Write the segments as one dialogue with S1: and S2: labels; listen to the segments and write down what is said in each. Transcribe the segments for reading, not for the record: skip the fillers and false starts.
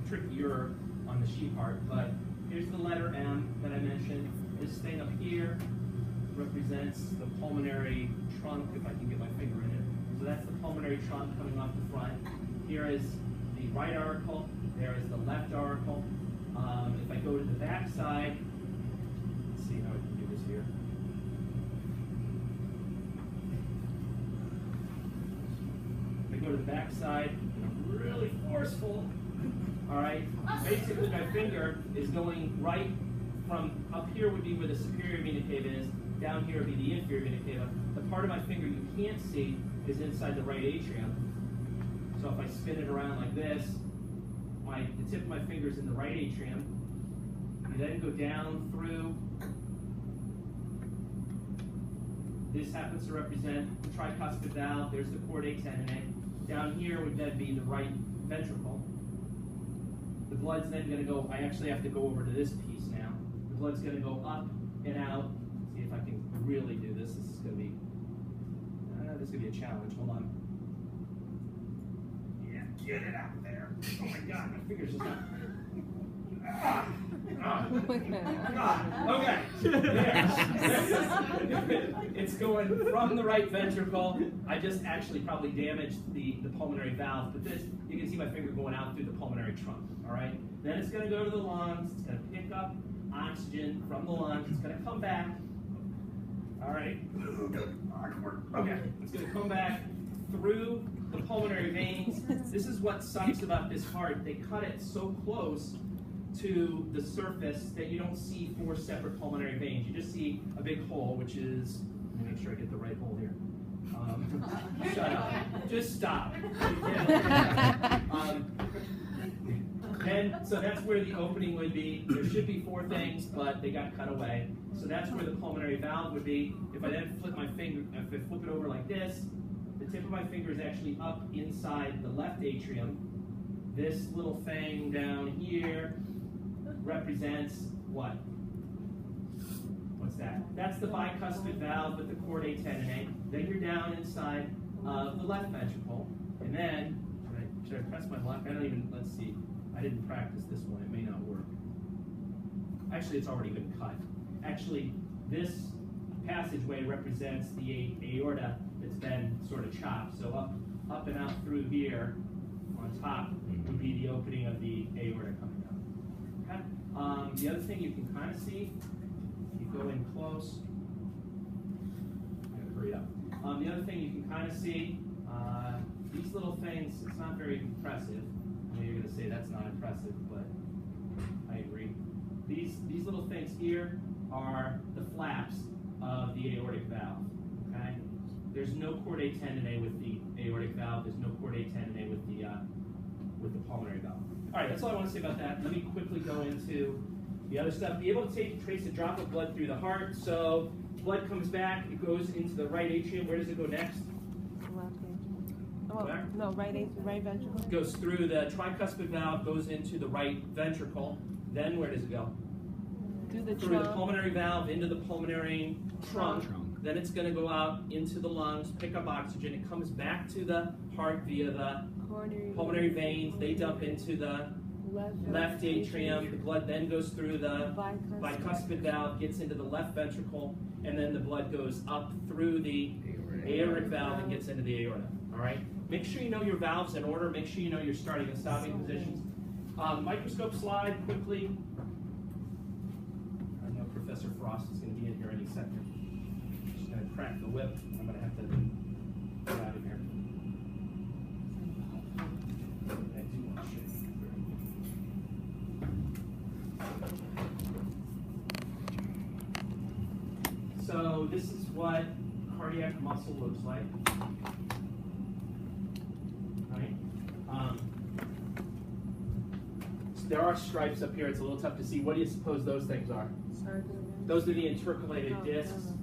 S1: trickier on the sheep heart, but here's the letter M that I mentioned. This thing up here represents the pulmonary trunk, if I can get my finger in it. So that's the pulmonary trunk coming off the front. Here is the right auricle, there is the left auricle. If I go to the back side, let's see how I can do this here. If I go to the back side, and I'm really forceful, all right, basically my finger is going right from up here would be where the superior vena cava is, down here would be the inferior vena cava. The part of my finger you can't see is inside the right atrium. So if I spin it around like this, the tip of my finger is in the right atrium. You then go down through. This happens to represent the tricuspid valve. There's the chordae tendineae. Down here would then be the right ventricle. The blood's then going to go, I actually have to go over to this piece now. The blood's going to go up and out. See if I can really do this. This is going to be a challenge. Hold on. Yeah, get it out there. Oh my God, my finger's just not. Okay. It's going from the right ventricle. I just actually probably damaged the pulmonary valve, but this, you can see my finger going out through the pulmonary trunk, all right? Then it's going to go to the lungs. It's going to pick up oxygen from the lungs. It's going to come back. All right. Okay. It's going to come back through the pulmonary veins. This is what sucks about this heart. They cut it so close to the surface that you don't see 4 separate pulmonary veins. You just see a big hole, which is, let me make sure I get the right hole here. Shut up. Just stop. So that's where the opening would be. There should be 4 things, but they got cut away. So that's where the pulmonary valve would be. If I then flip my finger, if I flip it over like this, the tip of my finger is actually up inside the left atrium. This little thing down here represents what? What's that? That's the bicuspid valve with the chordae tendineae. Then you're down inside of the left ventricle. And then, should I press my block? I don't even, let's see. I didn't practice this one. It may not work. Actually, it's already been cut. Actually, this passageway represents the aorta that's been sort of chopped. So up and out through here on top would be the opening of the aorta coming out. Okay? The other thing you can kind of see, if you go in close, I'm going to hurry up. The other thing you can kind of see, these little things, it's not very impressive. I know you're going to say that's not impressive, but I agree. These little things here are the flaps of the aortic valve. Okay? There's no chordae tendineae with the aortic valve. There's no chordae tendineae with the pulmonary valve. All right, that's all I want to say about that. Let me quickly go into the other stuff. Be able to trace a drop of blood through the heart. So blood comes back. It goes into the right atrium. Where does it go next?
S2: Left atrium. Oh, no, right ventricle.
S1: Goes through the tricuspid valve, goes into the right ventricle. Then where does it go?
S2: Through the
S1: pulmonary valve, into the pulmonary trunk. Then it's going to go out into the lungs, pick up oxygen. It comes back to the heart via the pulmonary veins. They dump into the left atrium. The blood then goes through the bicuspid valve, gets into the left ventricle, and then the blood goes up through the aortic valve and gets into the aorta. All right? Make sure you know your valves in order. Make sure you know your starting and stopping positions. Microscope slide quickly. I know Professor Frost is going to be in here any second. Just going to crack the whip. I'm going to have to get out of here. So this is what cardiac muscle looks like. Right? So there are stripes up here. It's a little tough to see. What do you suppose those things are? Those are the intercalated discs.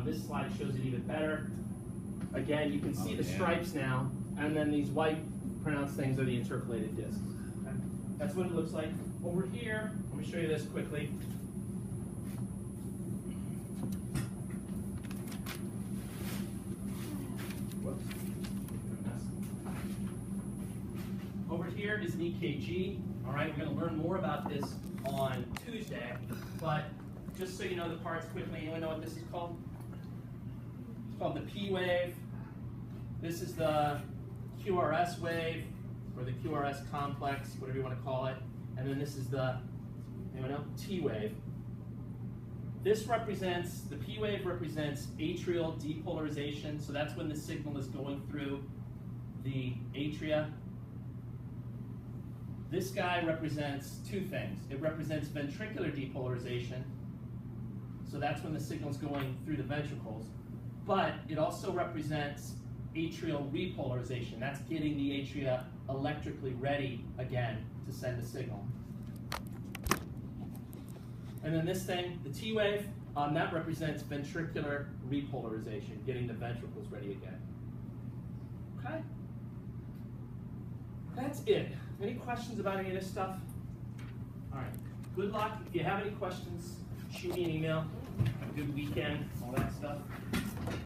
S1: This slide shows it even better. Again, you can see the stripes now, and then these white pronounced things are the intercalated discs. Okay? That's what it looks like. Over here, let me show you this quickly. Over here is an EKG. All right, we're going to learn more about this on Tuesday, but just so you know the parts quickly, anyone know what this is called? It's called the P wave. This is the QRS wave, or the QRS complex, whatever you want to call it. And then this is the, anyone know, T wave. This represents, the P wave represents atrial depolarization, so that's when the signal is going through the atria. This guy represents two things. It represents ventricular depolarization, so that's when the signal's going through the ventricles. But it also represents atrial repolarization. That's getting the atria electrically ready again to send a signal. And then this thing, the T wave, that represents ventricular repolarization, getting the ventricles ready again. Okay? That's it. Any questions about any of this stuff? All right. Good luck. If you have any questions, shoot me an email. Have a good weekend, all that stuff.